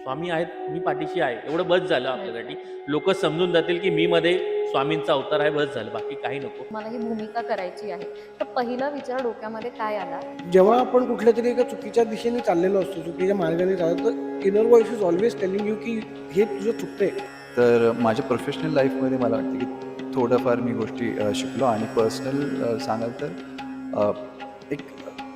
स्वामी आहेत, मी पाठीशी आहे, एवढं बस झालं आपल्यासाठी. लोक समजून जातील की मी मध्ये स्वामींचा अवतार आहे, बस झालं, बाकी काही नको. मला ही भूमिका करायची आहे. तर पहिला विचार डोक्यामध्ये काय आला? जेव्हा आपण कुठल्यातरी एका चुकीच्या दिशेने चाललेलो असतो, चुकीच्या मार्गाने चालतो, तर inner voice is always telling you की हे तुझं चुकतंय. तर माझ्या प्रोफेशनल लाईफमध्ये मला वाटतं की थोडंफार मी गोष्टी शिकलो आणि पर्सनल सांगाल तर एक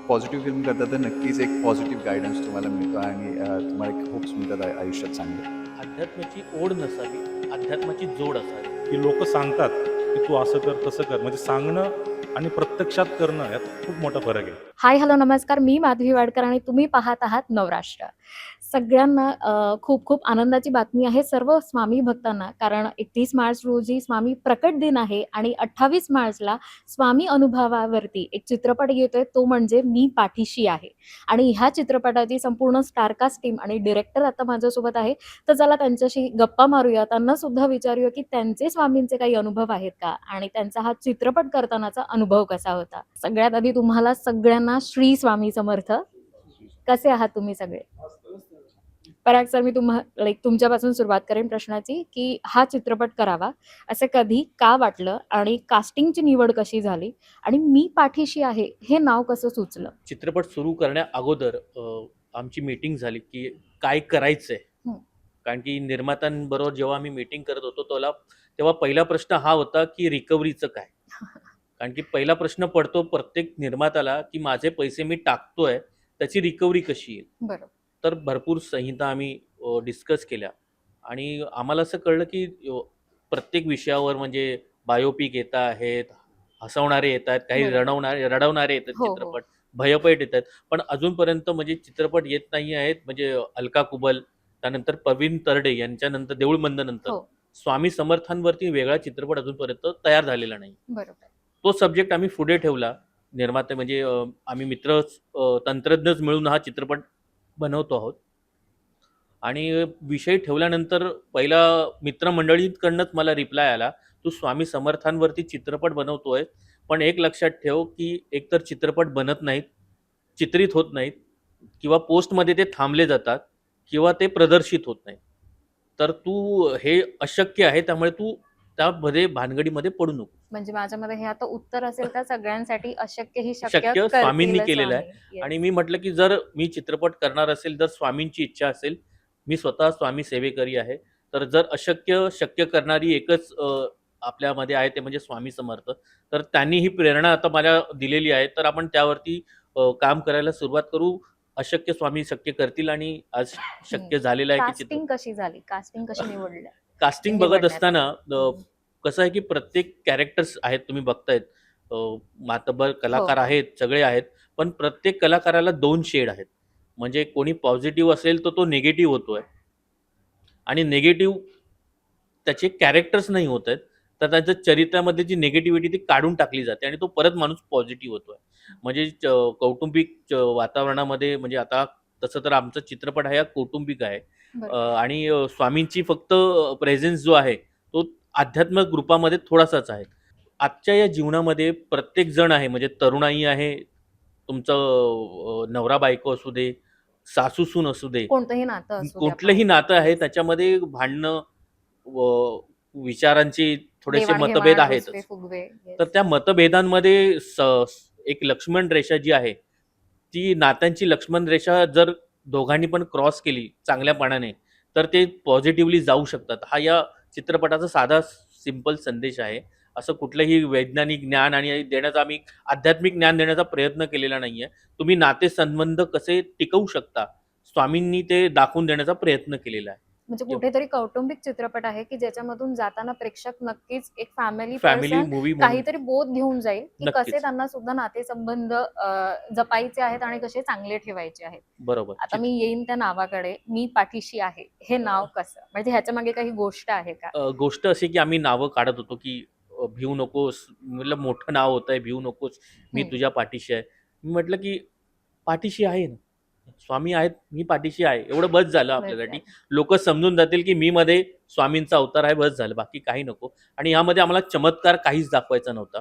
पॉझिटिव्ह फिल्म करता तर नक्कीच एक पॉझिटिव्ह गायडन्स तुम्हाला मिळतो आणि तुम्हाला एक होप्स मिळतात आयुष्यात चांगले. अध्यात्माची ओढ नसावी, अध्यात्माची जोड असावी. की लोक सांगतात की तू असं कर तसं कर, म्हणजे सांगणं आणि प्रत्यक्षात करणं यात खूप मोठा फरक आहे. हाय हॅलो नमस्कार, मी माधवी वाडकर आणि तुम्ही पाहत आहात नवराष्ट्र. सगळ्यांना खूप खूप आनंदाची बातमी आहे सर्व स्वामी भक्तांना, कारण 31 मार्च रोजी स्वामी प्रकट दिन आहे आणि 28 मार्चला स्वामी अनुभवावरती एक चित्रपट येतोय, तो म्हणजे मी पाठीशी आहे. आणि ह्या चित्रपटाची संपूर्ण स्टारकास्ट टीम आणि डिरेक्टर आता माझ्यासोबत आहे. तर चला त्यांच्याशी गप्पा मारूया, त्यांना सुद्धा विचारूया की त्यांचे स्वामींचे काही अनुभव आहेत का आणि त्यांचा हा चित्रपट करतानाचा अनुभव कसा होता. सगळ्यात आधी तुम्हाला सगळ्यांना श्री स्वामी समर्थ. कसे आहात तुम्ही सगळे? पराग सर, मी तुमच्यापासून सुरुवात करेन प्रश्नाची की हा चित्रपट करावा असं कधी का वाटलं आणि कास्टिंगची निवड कशी झाली आणि मी पाठीशी आहे हे नाव कसं सुचलं? चित्रपट सुरू करण्या अगोदर आमची मीटिंग झाली की काय करायचंय. हं. कारण की निर्मात्यांबरोबर जेव्हा आम्ही मीटिंग करत होतो तेव्हा पहिला प्रश्न हा होता की रिकव्हरीचं काय. कारण की पहिला प्रश्न पडतो प्रत्येक निर्मात्याला की माझे पैसे मी टाकतोय, त्याची रिकव्हरी कशी येईल. बरोबर. तर भरपूर संहिता आम्ही डिस्कस केल्या आणि आम्हाला असं कळलं की प्रत्येक विषयावर म्हणजे बायोपिक येत आहेत, हसवणारे येत आहेत, काही बरोबर. रडवणारे येतात हो, हो. चित्रपट, भयपेट येत आहेत. पण अजूनपर्यंत म्हणजे चित्रपट येत नाही आहेत. म्हणजे अलका कुबल, त्यानंतर प्रवीण तरडे यांच्यानंतर, देऊळ बंदनंतर हो. स्वामी समर्थांवरती वेगळा चित्रपट अजूनपर्यंत तयार झालेला नाही. बरोबर. तो सब्जेक्ट आम्ही पुढे ठेवला. निर्माते म्हणजे आम्ही मित्रच, तंत्रज्ञच मिळून हा चित्रपट बनवतो आहोत. आणि विषय ठेवल्यानंतर पहिला मित्रमंडळींकडनंच मला रिप्लाय आला, "तू स्वामी समर्थांवरती चित्रपट बनवतोय, पण एक लक्षात ठेव की एकतर चित्रपट बनत नाहीत, चित्रित होत नाहीत किंवा पोस्टमध्ये ते थांबले जातात किंवा ते प्रदर्शित होत नाहीत. तर तू हे अशक्य आहे, त्यामुळे तू त्यामध्ये भानगडीमध्ये पडू नको." म्हणजे माझ्यामध्ये हे आता उत्तर असेल तर सगळ्यांसाठी अशक्य ही शक्य शक्य स्वामींनी करतील केलेलं आहे. स्वामी. आणि Yes. मी म्हटलं की जर मी चित्रपट करणार असेल, जर स्वामींची इच्छा असेल, मी स्वतः स्वामी सेवेकरी आहे. तर जर अशक्य शक्य करणारी एकच आपल्यामध्ये आहे, ते म्हणजे स्वामी समर्थ. तर त्यांनी ही प्रेरणा आता मला दिलेली आहे. तर आपण त्यावरती काम करायला सुरुवात करू. अशक्य स्वामी शक्य करतील आणि आज शक्य झालेलं आहे की कास्टिंग कशी झाली? कास्टिंग कशी निवडलं? कास्टिंग बघत निवडण्यात असताना आलं. कसं आहे की प्रत्येक कॅरेक्टर्स आहेत, तुम्ही बघतायत, अ, मातबर कलाकार हो. आहेत, सगळे आहेत. पण प्रत्येक कलाकाराला 2 शेड आहेत. म्हणजे कोणी पॉझिटिव्ह असेल तर तो निगेटिव्ह होतोय आणि निगेटिव्ह त्याचे कॅरेक्टर्स नाही होत आहेत. तर त्याच्या चरित्रामध्ये जी निगेटिव्हिटी ती काढून टाकली जाते आणि तो परत माणूस पॉझिटिव्ह होतोय. म्हणजे कौटुंबिक वातावरणामध्ये, म्हणजे आता तसं तर आमचा चित्रपट हा कौटुंबिक आहे. बरोबर. आणि स्वामींची फक्त प्रेझेन्स जो आहे तो आध्यात्मिक रूपामध्ये थोडासाच आहे. आजच्या या जीवनामध्ये प्रत्येक जण आहे, म्हणजे तरुणाई आहे, तुमचं नवरा बायको असू दे, सासू सून असू दे, कोणतंही नातं असू द्या, कुठलंही आपण नातं आहे Yes. त्याच्यामध्ये भांडणं व विचारांचे थोडेसे देवाणघेवाण, मतभेद रुसवे आहेतच. फुगवे. Yes. तर त्या मतभेदांमध्ये एक लक्ष्मण रेषा जी आहे, ती नात्यांची लक्ष्मण रेषा जर दोघांनी पण क्रॉस केली चांगल्यापणाने, तर ते पॉझिटिव्हली जाऊ शकतात. हा या चित्रपटाचा साधा सिंपल संदेश आहे. असं कुठलंही वैज्ञानिक ज्ञान आणि देण्याचा, आम्ही आध्यात्मिक ज्ञान देण्याचा प्रयत्न केलेला नाहीये. तुम्ही नातेसंबंध कसे टिकवू शकता, स्वामींनी ते दाखवून देण्याचा प्रयत्न केलेला आहे. म्हणजे कुठेतरी कौटुंबिक चित्रपट आहे की ज्याच्यामधून जाताना प्रेक्षक नक्कीच एक फॅमिली फॅमिली पर्सन मूव्ही म्हणून काहीतरी बोध घेऊन जाईल की नक्कीच. कसे त्यांना सुद्धा नातेसंबंध जपायचे आहेत आणि कसे चांगले ठेवायचे आहेत. बरोबर. आता मी येईन त्या नावाकडे, मी पाठीशी आहे हे नाव कसं, म्हणजे ह्याच्या मागे काही गोष्ट आहे का? गोष्ट अशी की आम्ही नावं काढत होतो की भिवू नकोस, म्हटलं मोठं नाव होतंय, भिवू नकोस, मी हम्म. तुझ्या पाठीशी आहे. मी म्हटलं की पाठीशी आहे ना, स्वामी आहेत, मी पाठीशी आहे, एवढं बस झालं आपल्यासाठी. लोक समजून जातील की मी मध्ये स्वामींचा अवतार आहे, बस झालं, बाकी काही नको. आणि यामध्ये आम्हाला चमत्कार काहीच दाखवायचा नव्हता.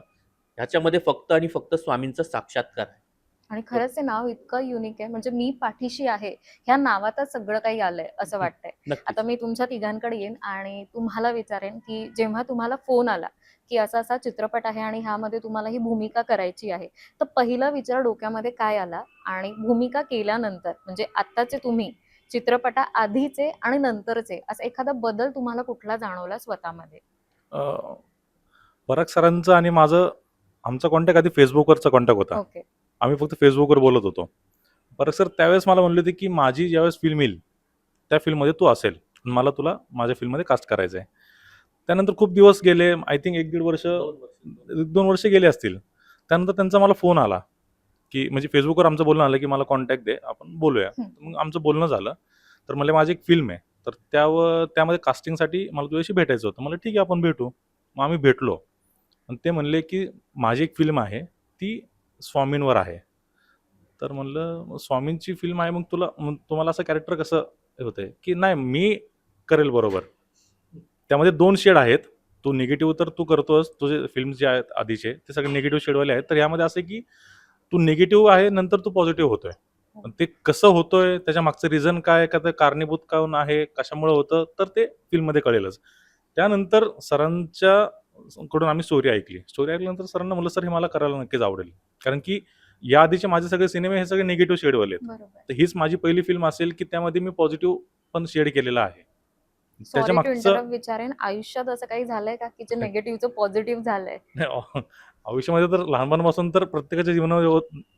ह्याच्यामध्ये फक्त आणि फक्त स्वामींचा साक्षात्कार आहे. आणि खरंच ते नाव इतकं युनिक आहे, म्हणजे मी पाठीशी आहे ह्या नावातच सगळं काही आलंय असं वाटतंय. नक्कीच. आता मी तुमच्या तिघांकडे येईन आणि तुम्हाला विचारेन की जेव्हा तुम्हाला फोन आला की असा असा चित्रपट आहे आणि ह्यामध्ये तुम्हाला ही भूमिका करायची आहे, तर पहिला विचार डोक्यामध्ये काय आला? आणि भूमिका केल्यानंतर म्हणजे आत्ताचे तुम्ही चित्रपटा आधीचे आणि नंतरचे असा एखादा बदल तुम्हाला कुठला जाणवला स्वतःमध्ये? अ, पराग सरांचं आणि आमचा कॉन्टॅक्ट आधी फेसबुकवरचा कॉन्टॅक्ट होता. ओके. आम्ही फक्त फेसबुकवर बोलत होतो. पराग सर त्यावेळेस मला म्हणले होते, की माझी ज्यावेळेस फिल्म येईल, त्या फिल्ममध्ये तू असेल. मला तुला माझ्या फिल्ममध्ये कास्ट करायचं आहे. त्यानंतर खूप दिवस गेले. आय थिंक 1-1.5 वर्ष, 1-2 वर्ष गेले असतील. त्यानंतर त्यांचा मला फोन आला, की म्हणजे फेसबुकवर आमचं बोलणं आलं, की मला कॉन्टॅक्ट दे, आपण बोलूया. हं. मग आमचं बोलणं झालं. तर म्हणले माझी एक फिल्म आहे. तर त्यामध्ये कास्टिंगसाठी मला तुझ्याशी भेटायचं होतं. म्हणलं ठीक आहे आपण भेटू. मग आम्ही भेटलो. आणि ते म्हणले, की माझी एक फिल्म आहे, ती स्वामींवर आहे. तर म्हणलं मग स्वामींची फिल्म आहे, मग तुम्हाला असं कॅरेक्टर कसं हे होतंय? की नाही मी करेल बरोबर. त्यामध्ये 2 शेड आहेत. तू निगेटिव्ह तर तू करतोस. तुझे फिल्म्स जे आहेत आधीचे ते सगळे निगेटिव्ह शेडवाले आहेत. तर यामध्ये असं आहे, की तू निगेटिव्ह आहे नंतर तू पॉझिटिव्ह होतोय. पण ते कसं होतोय, त्याच्या मागचं रिझन काय, का ते कारणीभूत काऊन आहे, कशामुळे होतं, तर ते फिल्ममध्ये कळेलच. त्यानंतर सरांच्या कडून आम्ही स्टोरी ऐकली. स्टोरी ऐकल्यानंतर सरांना म्हटलं, "सर हे मला करायला नक्कीच आवडेल." कारण की या आधीचे माझे सगळे सिनेमे हे सगळे निगेटिव्ह शेडवाले आहेत. बरोबर. तर हीच माझी पहिली फिल्म असेल, की त्यामध्ये मी पॉझिटिव्ह पण शेड केलेला आहे. त्याच्या सॉरी टू मागचं इंटरप्ट विचारेन, आयुष्यात असं काही झालंय का की जे निगेटिव्हचं पॉझिटिव्ह झालंय? आयुष्यामध्ये तर लहानपणापासून तर प्रत्येकाच्या जीवनावर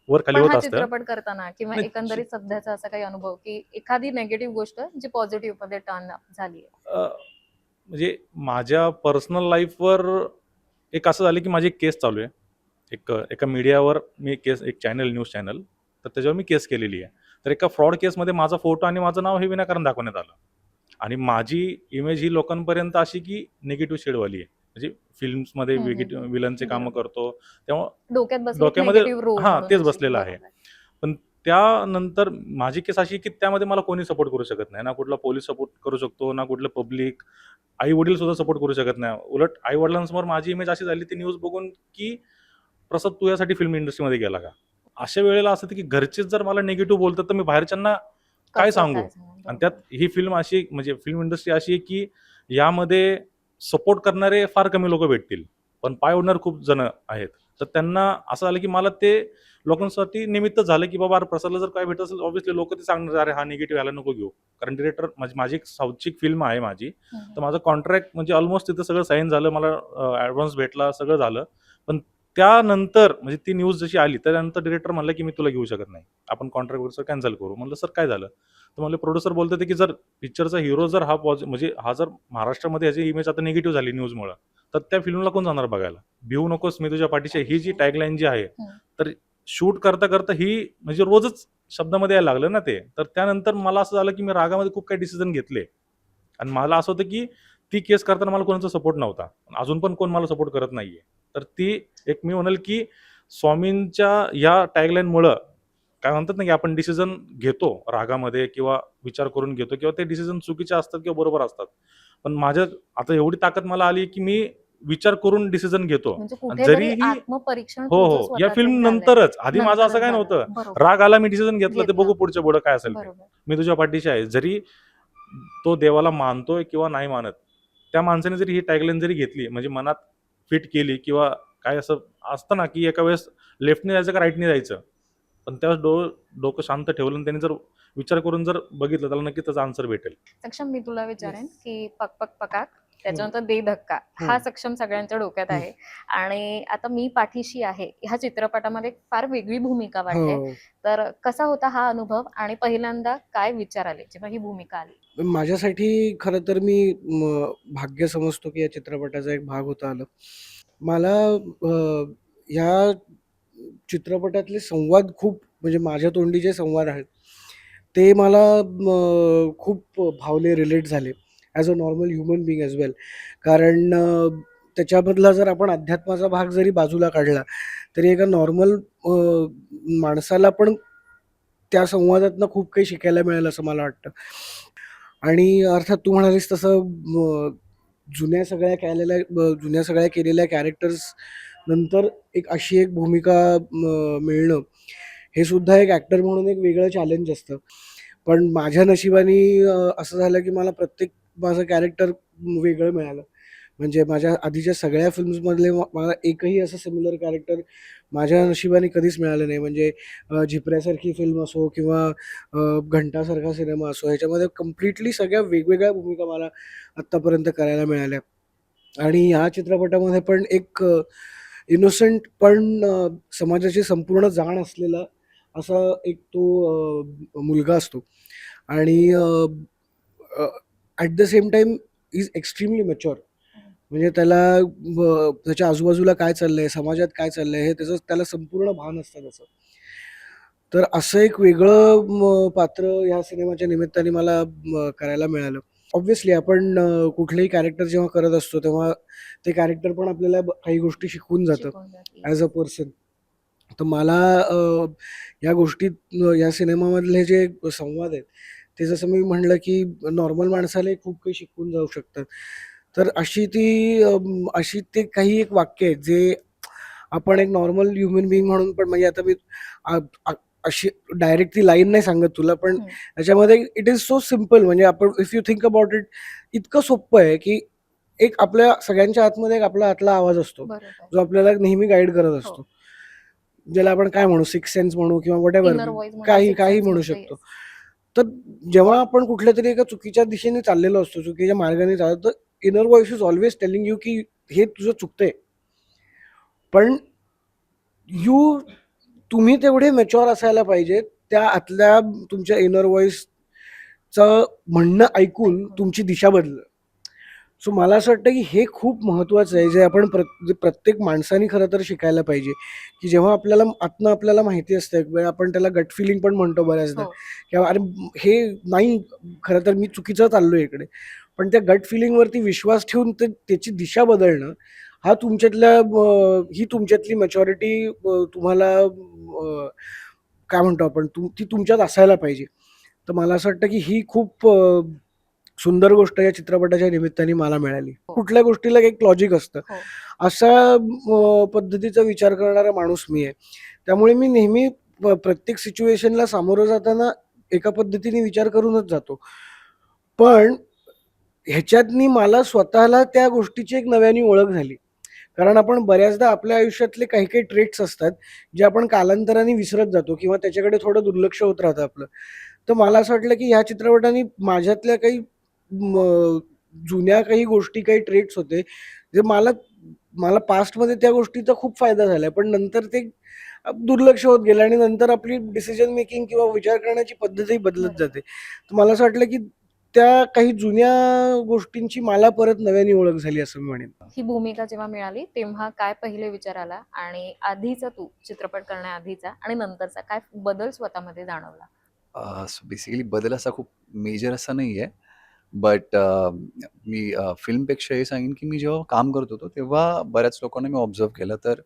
वर खाली पण होत हा असतं. चित्रपट करताना किंवा नाही, एकंदरीत सध्याचा असा काही अनुभव की एखादी निगेटिव्ह गोष्ट जी पॉझिटिव्ह मध्ये टर्न अप झाली आहे? म्हणजे माझ्या पर्सनल लाईफवर एक असं झालं, की माझी एक केस चालू आहे. एका मीडियावर मी एक न्यूज चॅनल, तर त्याच्यावर मी केस केलेली आहे. तर एका फ्रॉड केसमध्ये माझा फोटो आणि माझं नाव हे विनाकारण दाखवण्यात आलं. आणि माझी इमेज ही लोकांपर्यंत अशी, की निगेटिव्ह शेडवाली आहे. म्हणजे फिल्म्समध्ये विलनचे कामं बरोबर. करतो. तेव्हा डोक्यात बसली डोक्यामध्ये निगेटिव्ह रोल हां, म्हणून तेच अशी. बसलेलं आहे. बरोबर. पण त्यानंतर माझी केस अशी, की त्यामध्ये मला कोणी सपोर्ट करू शकत नाही. ना कुठला पोलीस सपोर्ट करू शकतो, ना कुठलं पब्लिक. आई-वडील सुद्धा सपोर्ट करू शकत नाही. उलट आई-वडिलांसमोर माझी इमेज अशी झाली ती न्यूज बघून, की "प्रसाद तू यासाठी फिल्म इंडस्ट्रीमध्ये गेला का?" अशा वेळेला असं होतं, की घरचेच जर मला निगेटिव्ह बोलतात, तर मी बाहेरच्यांना काय कसं सांगू? काय सांगणार? आणि बरोबर. त्यात ही फिल्म अशी म्हणजे फिल्म इंडस्ट्री अशी आहे, की यामध्ये सपोर्ट करणारे फार कमी लोकं भेटतील. पण पाय ओढणारे खूप जण आहेत. तर त्यांना असं झालं, की मला ते लोकांसाठी निमित्त झालं, की बाबा अरे प्रसादला जर काय भेटत असेल ऑब्व्हियसली लोकं ते सांगणार, "अरे हा निगेटिव्ह ह्याला नको घेऊ." कारण डिरेक्टर माझी एक साऊथची फिल्म आहे माझी. तर माझं कॉन्ट्रॅक्ट म्हणजे ऑलमोस्ट तिथं सगळं साईन झालं. मला ॲडव्हान्स भेटला, सगळं झालं. पण त्यानंतर म्हणजे ती न्यूज जशी आली, त्यानंतर डिरेक्टर म्हणला, की "मी तुला घेऊ शकत नाही. आपण कॉन्ट्रॅक्ट कॅन्सल करू." म्हणलं, "सर काय झालं?" तर म्हणले, "प्रोड्युसर बोलत होते, की जर पिक्चरचा हिरो जर म्हणजे हा जर महाराष्ट्रामध्ये ह्याची इमेज आता निगेटिव्ह झाली न्यूजमुळं, तर त्या फिल्मला कोण जाणार बघायला? भिवू नकोस मी तुझ्या पाठीशी आहे." ही जी टॅगलाईन जी आहे, तर शूट करता ही म्हणजे रोजच शब्दामध्ये यायला लागलं ना ते. तर त्यानंतर मला असं झालं, की मी रागामध्ये खूप काही डिसिजन घेतले. आणि मला असं होतं, की ती केस करताना मला कोणाचा सपोर्ट नव्हता. अजून पण कोण मला सपोर्ट करत नाहीये. तर ती एक मी म्हणेल, की स्वामींच्या या टॅगलाईनमुळं काय म्हणतात ना, की आपण डिसिजन घेतो रागामध्ये किंवा विचार करून घेतो किंवा ते डिसिजन चुकीचे असतात किंवा बरोबर असतात. पण माझ्यात आता एवढी ताकद मला आली, की मी विचार करून डिसिजन घेतो. म्हणजे आणि कुठेतरी जरीही आत्मपरीक्षण हो, तुझं हो. या स्वतःच फिल्म झालंय. नंतरच. आधी माझं असं नंतरच काही झालं. नव्हतं. बरोबर. राग आला, मी डिसिजन घेतलं, ते घेतला. बघू पुढच्या पुढं काय असेल ते. बरोबर. मी तुझ्या पाठीशी आहे. जरी तो देवाला मानतोय किंवा नाही मानत, त्या माणसाने जरी ही टॅगलाईन जरी घेतली, म्हणजे मनात फिट केली किंवा काय असं असतं ना, की एका वेळेस लेफ्टने जायचं का राईटने जायचं. पण त्यावेळेस डोकं शांत ठेवलं आणि त्याने जर विचार करून जर बघितलं, त्याला नक्कीच त्याचा आन्सर भेटेल. सक्षम, मी तुला विचारेन Yes. की पक पक पकाक त्याच्यानंतर दे धक्का हा सक्षम सगळ्यांच्या डोक्यात आहे. आणि आता मी पाठीशी आहे ह्या चित्रपटामध्ये फार वेगळी भूमिका वाटते. हो. तर कसा होता हा अनुभव आणि पहिल्यांदा काय विचार आले जेव्हा ही भूमिका आली? माझ्यासाठी खरं तर मी भाग्य समजतो, की या चित्रपटाचा एक भाग होता आलं. मला ह्या चित्रपटातले संवाद खूप म्हणजे माझ्या तोंडी जे संवाद आहेत, ते मला खूप भावले, रिलेट झाले as a normal human being as well. कारण त्याच्यामधला जर आपण अध्यात्माचा भाग जरी बाजूला काढला, तरी एका नॉर्मल माणसाला पण त्या संवादातनं खूप काही शिकायला मिळेल असं मला वाटतं. आणि अर्थात तू म्हणालीस तसं जुन्या सगळ्या केलेल्या कॅरेक्टर्स नंतर एक अशी एक भूमिका मिळणं, हे सुद्धा एक ॲक्टर म्हणून एक वेगळं चॅलेंज असतं. पण माझ्या नशिबाने असं झालं की मला प्रत्येक माझं कॅरेक्टर वेगळं मिळालं. म्हणजे माझ्या आधीच्या सगळ्या फिल्म्समधले मला एकही असं सिमिलर कॅरेक्टर माझ्या नशिबाने कधीच मिळालं नाही. म्हणजे झिपऱ्यासारखी फिल्म असो किंवा घंटासारखा सिनेमा असो, ह्याच्यामध्ये कम्प्लिटली सगळ्या वेगवेगळ्या भूमिका मला आत्तापर्यंत करायला मिळाल्या. आणि ह्या चित्रपटामध्ये पण एक इनोसेंट पण समाजाची संपूर्ण जाण असलेला असा एक तो मुलगा असतो. आणि at the same time is extremely mature. म्हणजे त्याला त्याच्या आजूबाजूला काय चाललंय, समाजात काय चाललंय हे त्याला संपूर्ण भान असतं त्याचं. तर असं एक वेगळं पात्र ह्या सिनेमाच्या निमित्ताने मला करायला मिळालं. ऑब्व्हियसली आपण कुठलंही कॅरेक्टर जेव्हा करत असतो तेव्हा ते कॅरेक्टर पण आपल्याला काही गोष्टी शिकवून जातं शिकवून जाते. As a person. तर मला या गोष्टीत या सिनेमामधले जे संवाद आहेत ते जसं मी म्हणलं की नॉर्मल माणसालाही खूप काही शिकवून जाऊ शकतात. तर अशी ते काही एक वाक्य आहेत जे आपण एक नॉर्मल ह्युमन बिईंग म्हणून पण म्हणजे आता मी आ आ अशी डायरेक्ट ती लाईन नाही सांगत तुला, पण त्याच्यामध्ये इट इज सो सिम्पल. म्हणजे आपण if you think about it, इतकं सोप्पं आहे की एक आपल्या सगळ्यांच्या आतमध्ये एक आपला आतला आवाज असतो, बरोबर. जो आपल्याला नेहमी गाईड करत हो. असतो. ज्याला आपण काय म्हणू, सिक्स सेन्स म्हणू किंवा व्हॉटएव्हर, इनर व्हॉइस म्हणा, काही सिक्स काही सेन्स म्हणू म्हणतो. शकतो. येस. तर जेव्हा आपण कुठल्यातरी एका चुकीच्या दिशेने चाललेलो असतो, चुकीच्या मार्गाने चालतो, तर inner voice is always telling you की हे तुझं चुकतंय. पण तुम्ही तेवढे मॅच्युअर असायला पाहिजे त्या आतल्या तुमच्या इनर व्हॉइसचं म्हणणं ऐकून तुमची दिशा बदलणं. सो मला असं वाटतं की हे खूप महत्त्वाचं आहे, जे आपण जे प्रत्येक माणसाने खरं तर शिकायला पाहिजे. की जेव्हा आपल्याला माहिती असतं, एक वेळ आपण त्याला गट फिलिंग पण म्हणतो बऱ्याचदा, हो. किंवा अरे हे नाही, खरं तर मी चुकीचं चाललोय इकडे. पण त्या गट फिलिंगवरती विश्वास ठेवून त्याची दिशा बदलणं हा ही तुमच्यातली मॅच्युरिटी तुम्हाला काय म्हणतो आपण, ती तुमच्यात असायला पाहिजे. तर मला असं वाटतं की ही खूप सुंदर गोष्ट या चित्रपटाच्या निमित्ताने मला मिळाली. हो. कुठल्या गोष्टीला एक लॉजिक असतं. हो. अशा पद्धतीचा विचार करणारा माणूस मी आहे. त्यामुळे मी नेहमी प्रत्येक सिच्युएशनला सामोरं जाताना एका पद्धतीने विचार करूनच जातो. पण ह्याच्यातनी मला स्वतःला त्या गोष्टीची एक नव्याने ओळख झाली. कारण आपण बऱ्याचदा आपल्या आयुष्यातले काही-काही ट्रेट्स असतात, जे आपण कालांतराने विसरत जातो किंवा त्याच्याकडे थोडं दुर्लक्ष होत राहतं आपलं. तर मला असं वाटलं की ह्या चित्रपटाने माझ्यातल्या काही जुन्या काही गोष्टी, काही ट्रेट्स होते, जे मला मला पास्टमध्ये त्या गोष्टीचा खूप फायदा झालाय. पण नंतर ते दुर्लक्ष होत गेलं आणि नंतर आपली डिसिजन मेकिंग किंवा विचार करण्याची पद्धतही बदलत बरोबर. जाते. तर मला असं वाटलं की त्या काही जुन्या गोष्टींची मला परत नव्याने ओळख झाली असं मी म्हणेन. ही भूमिका जेव्हा मिळाली तेव्हा काय पहिले विचार आला आणि आधीचा तू चित्रपट करण्याआधीचा आणि नंतरचा काय बदल स्वतःमध्ये जाणवला? सो बेसिकली बदल असा खूप मेजर असा नाही आहे. बट मी फिल्मपेक्षा हे सांगेन की मी जेव्हा काम करत होतो तेव्हा बऱ्याच लोकांना मी ऑब्झर्व्ह केलं. तर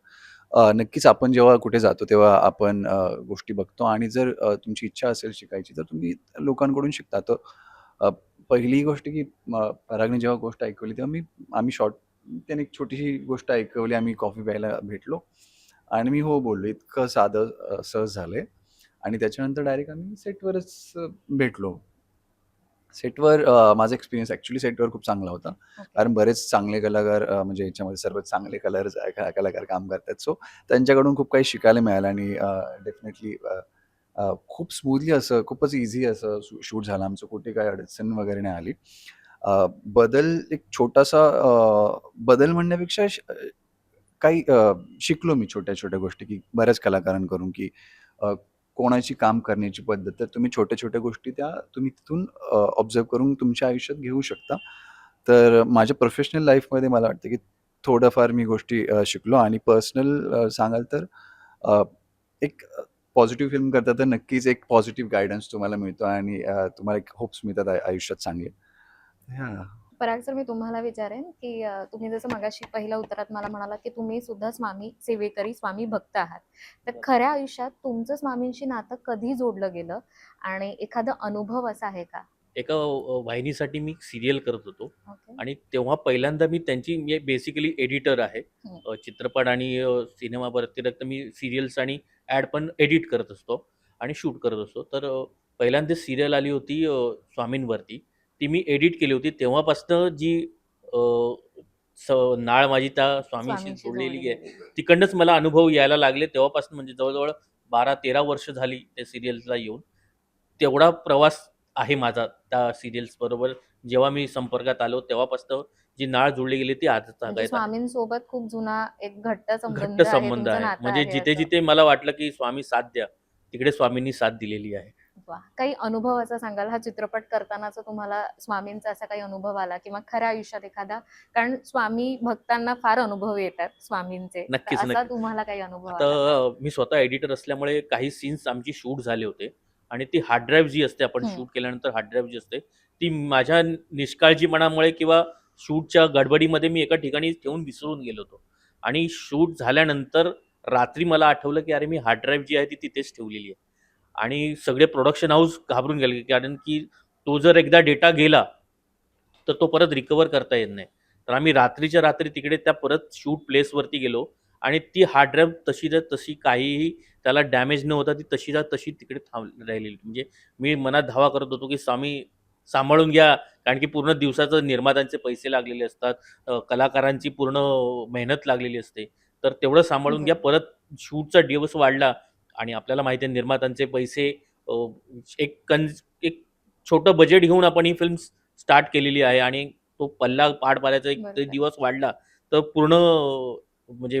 नक्कीच आपण जेव्हा कुठे जातो तेव्हा आपण गोष्टी बघतो आणि जर तुमची इच्छा असेल शिकायची तर तुम्ही लोकांकडून शिकता. तर अ, पहिली गोष्ट की परागने जेव्हा गोष्ट ऐकवली तेव्हा आम्ही त्याने एक छोटीशी गोष्ट ऐकवली. आम्ही कॉफी प्यायला भेटलो आणि मी हो बोललो. इतकं साधं सहज झालंय आणि त्याच्यानंतर डायरेक्ट आम्ही सेटवरच भेटलो. सेटवर माझा एक्सपिरियन्स ॲक्चुअली सेटवर खूप चांगला होता. ओके. कारण बरेच चांगले कलाकार म्हणजे याच्यामध्ये सर्वात चांगले कलाकार काम करतात. सो त्यांच्याकडून खूप काही शिकायला मिळालं आणि डेफिनेटली खूप स्मूथली असं खूपच ईझी असं शूट झालं आमचं. कुठे काही अडचण वगैरे नाही आली. बदल एक छोटासा बदल म्हणण्यापेक्षा काही शिकलो मी छोट्या-छोट्या गोष्टी, की बऱ्याच कलाकारांकडून, की अ, कोणाची काम करण्याची पद्धत. तर तुम्ही छोट्या-छोट्या गोष्टी तुम्ही तिथून ऑब्झर्व्ह करून तुमच्या आयुष्यात घेऊ शकता. तर माझ्या प्रोफेशनल लाईफमध्ये मला वाटतं, की थोडंफार मी गोष्टी शिकलो आणि पर्सनल सांगाल तर अ, एक पॉझिटिव्ह फिल्म करता तर नक्कीच एक पॉझिटिव्ह गाईडन्स तुम्हाला मिळतो आणि तुम्हाला एक होप्स मिळतात आयुष्यात चांगले. हां. पराग सर, मी तुम्हाला विचारेन की तुम्ही जसं मगाशी पहिल्या उत्तरात मला म्हणालात की तुम्ही सुद्धा स्वामी सेवेकरी, स्वामी भक्त आहात. तर खऱ्या आयुष्यात तुमचं स्वामींशी नातं कधी जोडलं गेलं आणि एखादा अनुभव असा आहे का? एका वाहिनीसाठी मी सीरियल करत होतो. ओके. आणि तेव्हा पहिल्यांदा मी त्यांची मी बेसिकली एडिटर आहे. हं. चित्रपट आणि सिनेमा व्यतिरिक्त मी सीरियल्स आणि ॲड पण एडिट करत असतो आणि शूट करत असतो. तर पहिल्यांदा सीरियल आली होती स्वामींवरती. ती मी एडिट केली होती. तेव्हापासनं जी अ, स नाळ माझी त्या स्वामींशी स्वामींशी जोडलेली जोडली आहे. गेली. तिकडनंच मला अनुभव यायला लागले. तेव्हापासून म्हणजे जवळ-जवळ 12-13 वर्ष झाली त्या सीरियल्सला येऊन. तेवढा प्रवास आहे माझा त्या सीरियल्सबरोबर. जेव्हा मी संपर्कात आलो तेव्हापासून जी नाळ जुळली गेली ती आजच म्हणजे तागायत आहे. स्वामींसोबत खूप जुना एक घट्ट घट्ट संबंध आहे, संबंध तुमचं आहे. नातं म्हणजे आहे असं. जिथे-जिथे मला वाटलं की स्वामी साथ द्या, तिकडे स्वामींनी साथ दिलेली आहे. वाह! काही अनुभव असा सांगाल हा चित्रपट करतानाचा तुम्हाला स्वामींचा असा काही अनुभव आला किंवा खऱ्या आयुष्यात एखादा, कारण स्वामी भक्तांना फार अनुभव येतात स्वामींचे. तर नक्कीच, असा नक्कीच. तुम्हाला काही अनुभव आता आला का? मी स्वतः एडिटर असल्यामुळे काही सीन्स आमची शूट झाले होते आणि ती हार्ड ड्राईव्ह जी असते आपण हं. शूट केल्यानंतर हार्ड ड्राईव्ह जी असते, ती माझ्या निष्काळजीपणामुळे किंवा शूटच्या गडबडीमध्ये मी एका ठिकाणी ठेवून विसरून गेलो होतो आणि शूट झाल्यानंतर रात्री मला आठवलं, की अरे मी हार्ड ड्राईव्ह जी आहे ती तिथेच ठेवलेली आहे आणि सगळे प्रोडक्शन हाऊस घाबरून गेले, कारण की तो जर एकदा डेटा गेला, तर तो परत रिकव्हर करता येत नाही. तर आम्ही रात्रीच्या रात्री तिकडे त्या परत शूट प्लेसवरती गेलो आणि ती हार्ड ड्राईव्ह तशीच्या तशी काहीही त्याला डॅमेज न होता ती तशीच्या तशी तिकडे राहिलेली. म्हणजे मी मनात धावा करत होतो, की स्वामी सांभाळून घ्या, कारण की पूर्ण दिवसाचं निर्मात्यांचे पैसे लागलेले असतात. कलाकारांची पूर्ण मेहनत लागलेली असते. तर तेवढं सांभाळून घ्या. बरोबर. परत शूटचा दिवस वाढला आणि आपल्याला माहिती आहे निर्मात्यांचे पैसे अ, एक छोटं बजेट घेऊन आपण ही फिल्म स्टार्ट केलेली आहे आणि तो पल्ला पार पाडायचा एक ते बरोबर. दिवस वाढला, तर पूर्ण म्हणजे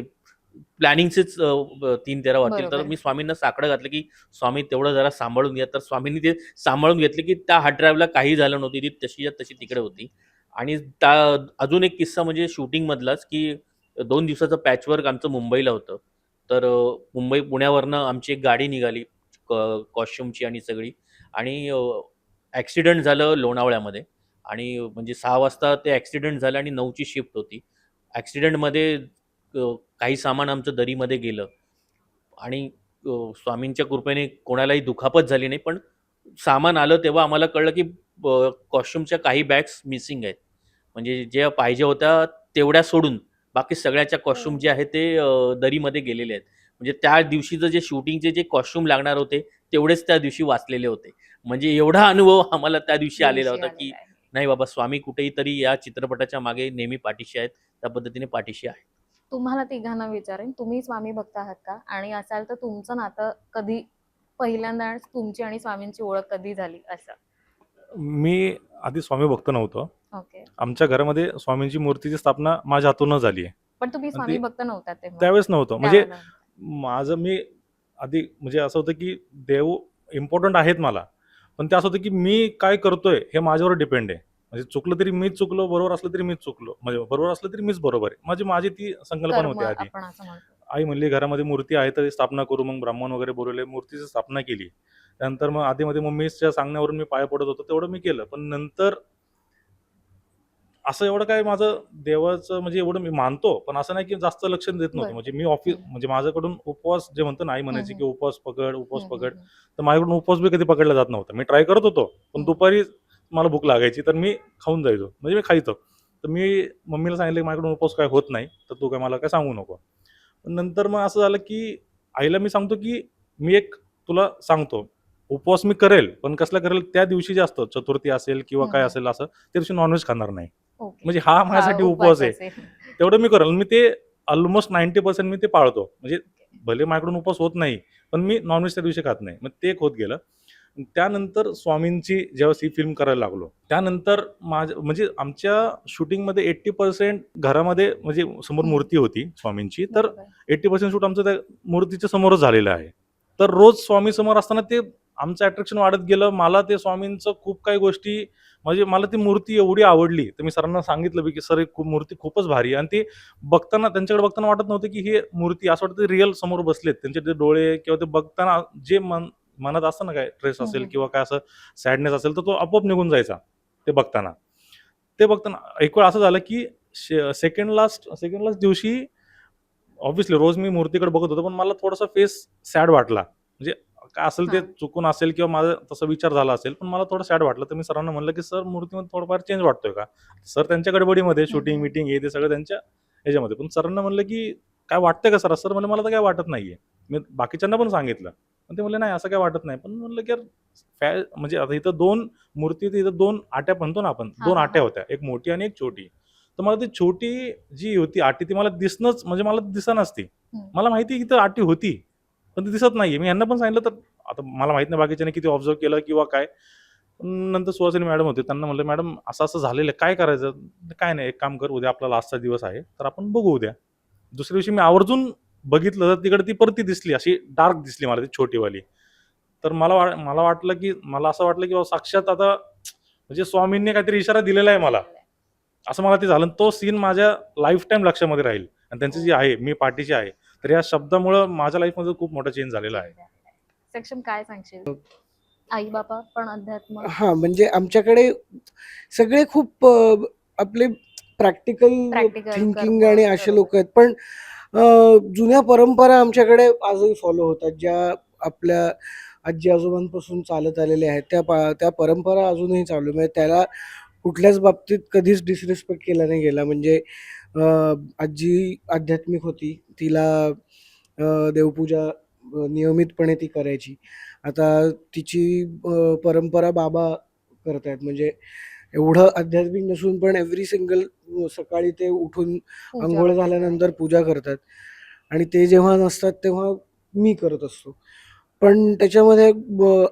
प्लॅनिंगचेच 3-13 वाटतील. तर बरोबर. मी स्वामींना साकडं घातलं, की स्वामी तेवढं जरा सांभाळून घ्या. तर स्वामींनी ते सांभाळून घेतले, की त्या हार्ड ड्राईव्हला काही झालं नव्हती. ती तशीच्या तशी तिकडे होती. आणि त्या अजून एक किस्सा म्हणजे शूटिंगमधलाच, की 2 दिवसाचं पॅचवर्क आमचं मुंबईला होतं. तर पुण्यावरनं आमची एक गाडी निघाली कॉस्ट्यूमची आणि सगळी आणि ॲक्सिडेंट झालं लोणावळ्यामध्ये आणि म्हणजे 6 वाजता ते ॲक्सिडेंट झालं आणि 9ची शिफ्ट होती. ॲक्सिडेंटमध्ये काही सामान आमचं दरीमध्ये गेलं आणि स्वामींच्या कृपेने कोणालाही दुखापत झाली नाही. पण सामान आलं तेव्हा आम्हाला कळलं, की कॉस्ट्यूमच्या काही बॅग्स मिसिंग आहेत. म्हणजे ज्या पाहिजे होत्या तेवढ्या सोडून बाकी सगळ्याच्या कॉस्ट्यूम जे आहेत ते दरीमध्ये गेलेले आहेत. म्हणजे त्या दिवशीचं जे शूटिंगचे जे कॉस्ट्यूम लागणार होते, तेवढेच त्या दिवशी वाचलेले होते. म्हणजे एवढा अनुभव आम्हाला त्या दिवशी आलेला दिवशी होता, की आलेला आहे. नाही बाबा स्वामी कुठेही तरी या चित्रपटाच्या मागे नेहमी पाठीशी आहेत. त्या पद्धतीने पाठीशी आहेत. तुम्हाला तिघांना विचारेन, तुम्ही स्वामी भक्त आहात का? आणि असाल तर तुमचं नातं कधी पहिल्यांदा तुमची आणि स्वामींची ओळख कधी झाली असं? मी आधी स्वामी भक्त नव्हतो. ओके. आमच्या घरामध्ये स्वामींची मूर्तीची स्थापना माझ्या हातूनच झाली आहे. पण तुम्ही आणि स्वामी ते भक्त नव्हता तेव्हा? त्यावेळेस नव्हतं. म्हणजे त्यावेळेला नव्हता. माझं मी आधी म्हणजे असं होतं, की देव इम्पोर्टंट आहेत मला. पण ते असं होतं, की मी काय करतोय हे माझ्यावर डिपेंड आहे. म्हणजे चुकलं तरी मीच चुकलो, बरोबर असलं तरी मीच चुकलो. म्हणजे बरोबर असलं तरी मीच बरोबर आहे. माझी ती संकल्पना कर्म होती आधी. आपण असं म्हणतो. आई म्हणली घरामध्ये मूर्ती आहे तर स्थापना करू. मग ब्राह्मण वगैरे बोलवले, मूर्तीची स्थापना केली. त्यानंतर मग आधीमध्ये मम्मीच्या सांगण्यावरून मी पाया पडत होतो, तेवढं मी केलं. पण नंतर असं एवढं काय माझं देवाचं म्हणजे एवढं मी मानतो, पण असं नाही की जास्त लक्ष देत नव्हतो. बरोबर. म्हणजे मी ऑफिस हं. म्हणजे माझ्याकडून उपवास जे म्हणतो ना, आई हं, म्हणायची हं. की उपवास पकड, उपवास हं, हं, पकड. हं. तर माझ्याकडून उपवास बी कधी पकडला जात नव्हता. मी ट्राय करत होतो, पण हं. दुपारी मला भूक लागायची, तर मी खाऊन जायचो. म्हणजे मी खायचो. तर मी मम्मीला सांगितलं की माझ्याकडून उपवास काय होत नाही, तर तू काय मला काय सांगू नको. पण नंतर मग असं झालं की आईला मी सांगतो की मी एक तुला सांगतो, उपवास मी करेल, पण कसला करेल त्या दिवशी जे असतं, चतुर्थी असेल किंवा हं, काय हं. असेल असं, त्या दिवशी नॉनव्हेज खाणार नाही. ओके. म्हणजे हा हा माझ्यासाठी उपवास उपवास आहे. असेल. तेवढं मी करेल. मी ते अल्मोस्ट 90% मी ते पाळतो. म्हणजे भले माझ्याकडून उपवास होत नाही, पण मी नॉनव्हेज त्या दिवशी खात नाही. मग ते एक होत गेलं. त्यानंतर स्वामींची ज्यावेळेस ही फिल्म करायला लागलो, त्यानंतर माझं म्हणजे आमच्या शूटिंगमध्ये 80% घरामध्ये म्हणजे समोर हं. मूर्ती होती स्वामींची. तर बरोबर. 80% शूट आमचं त्या मूर्तीच्या समोरच झालेलं आहे. तर रोज स्वामी समोर असताना ते आमचं अट्रॅक्शन वाढत गेलं. मला ते स्वामींचं खूप काही गोष्टी म्हणजे मला ती मूर्ती एवढी आवडली. तर मी सरांना सांगितलं बी, की "सर, ही मूर्ती खूपच भारी आहे." आणि ती बघताना त्यांच्याकडे बघताना वाटत नव्हतं, की ही मूर्ती असं वाटतं रिअल समोर बसलेत. त्यांचे ते डोळे किंवा ते बघताना जे मनात असतं ना काय स्ट्रेस हं, असेल हं. किंवा काय असं सॅडनेस असेल, तर तो आपोआप निघून जायचा ते बघताना. ते बघताना एक वेळ असं झालं, की सेकंड लास्ट दिवशी ऑब्व्हियसली रोज मी मूर्तीकडे बघत होतो, पण मला थोडासा फेस सॅड वाटला. म्हणजे काय असेल ते हां. चुकून असेल किंवा माझा तसा विचार झाला असेल, पण मला थोडं सॅड वाटलं. तर मी सरांना म्हणलं, की "सर मूर्तीमध्ये थोडंफार चेंज वाटतोय का?" सर त्यांच्या गडबडीमध्ये हं, शूटिंग, हं. मीटिंग हे ते सगळं त्यांच्या ह्याच्यामध्ये. पण सरांना म्हणलं, की "काय वाटतंय का सर?" सर म्हणले, "मला तर काय वाटत नाहीये." मी बाकीच्यांना पण सांगितलं. पण ते म्हणले, "नाही असं काही वाटत नाही." पण म्हणलं, की यार म्हणजे आता इथं 2 मूर्ती होती, इथं 2 आट्या म्हणतो ना आपण, हां, 2 हां, आट्या हां. होत्या. एक मोठी आणि एक छोटी. तर मला ती छोटी जी होती आटी ती मला दिसणंच म्हणजे मला दिसेनाच ती. हं. मला माहिती आहे की ती आटी होती, पण ती दिसत नाहीये. मी ह्यांना पण सांगितलं तर आता मला माहीत नाही बाकीच्यांनी किती ऑब्झर्व्ह केलं किंवा काय. पण नंतर सुहासिनी मॅडम होते. त्यांना म्हटलं, "मॅडम असं-असं झालेलं आहे, काय करायचं?" "काय नाही, एक काम कर, उद्या आपला लास्टचा दिवस आहे, तर आपण बघू उद्या." दुसऱ्या दिवशी मी आवर्जून बघितलं, तर तिकडे ती परत ती दिसली, अशी डार्क दिसली मला ती छोटीवाली. तर मला वाटलं, की मला असं वाटलं, की बाबा साक्षात आता म्हणजे स्वामींनी काहीतरी इशारा दिलेला आहे मला. दिलेलं आहे. असं मला ते झालं आणि तो सीन माझ्या लाईफटाईम लक्षामध्ये राहील आणि त्यांची जी हो. आहे, मी पाठीशी आहे. तर या शब्दामुळं माझ्या लाईफमध्ये खूप मोठा चेंज झालेला आहे. चेंज झालेला आहे. सक्षम काय सांगशील? आई-बाबा पण अध्यात्म? हां, म्हणजे आमच्याकडे सगळे खूप आपले प्रॅक्टिकल प्रॅक्टिकल थिंकिंग कर्म. आणि असे बरोबर. लोकं आहेत. पण जुन्या परंपरा आमच्याकडे आजही फॉलो होतात. ज्या आपल्या आजी-आजोबांपासून चालत आलेल्या आहेत. त्या परंपरा अजूनही चालू आहे. म्हणजे त्याला कुठल्याच बाबतीत कधीच डिसरिस्पेक्ट केला नाही गेला. म्हणजे आजी आध्यात्मिक होती. तिला देवपूजा नियमितपणे ती करायची. आता तिची परंपरा बाबा करतायत. म्हणजे एवढं आध्यात्मिक नसून पण एव्हरी सिंगल सकाळी ते उठून पूजा अंघोळ वगैरे झाल्यानंतर करायची. पूजा करतात आणि ते जेव्हा नसतात तेव्हा मी करत असतो. पण त्याच्यामध्ये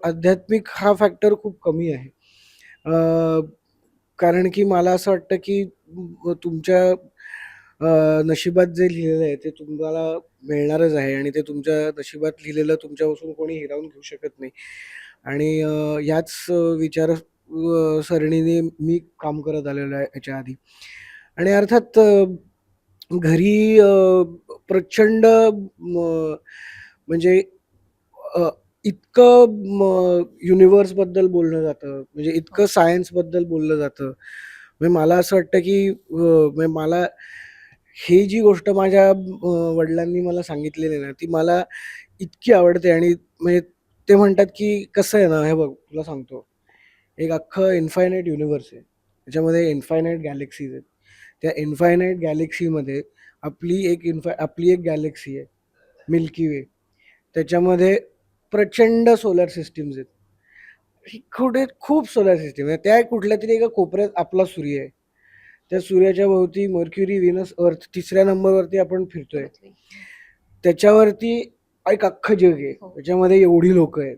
आध्यात्मिक हा फॅक्टर खूप कमी आहे. कारण की मला असं वाटतं की तुमच्या नशिबात जे लिहिलेलं आहे ते तुम्हाला मिळणारच आहे आणि ते तुमच्या नशिबात लिहिलेलं तुमच्यापासून कोणी हिरावून घेऊ शकत नाही. आणि याच विचार सरणीने मी काम करत आलेलो आहे याच्या आधी. आणि अर्थात घरी प्रचंड म्हणजे अ, इतकं युनिव्हर्सबद्दल बोललं जातं, म्हणजे इतकं हो. सायन्सबद्दल बोललं जातं. म्हणजे मला असं वाटतं की म्हणजे मला ही जी गोष्ट माझ्या वडिलांनी मला सांगितलेली आहे ना, ती मला इतकी आवडते आणि म्हणजे ते म्हणतात की कसं आहे ना, हे बघ तुला सांगतो, एक अख्खं इन्फायनाईट युनिव्हर्स आहे. त्याच्यामध्ये इन्फायनाईट गॅलेक्सीज आहेत. त्या इन्फायनाईट गॅलेक्सीमध्ये आपली एक गॅलेक्सी आहे, मिल्की वे. त्याच्यामध्ये प्रचंड सोलर सिस्टम्स आहेत. कुठे खूप सोलर सिस्टम आहे. त्या कुठल्यातरी एका कोपऱ्यात आपला सूर्य आहे. त्या सूर्याच्या भोवती मर्क्युरी, व्हीनस, अर्थ तिसऱ्या नंबरवरती आपण फिरतोय. पृथ्वी. त्याच्यावरती एक अख्खं जग आहे. हो. त्याच्यामध्ये एवढी लोकं आहेत.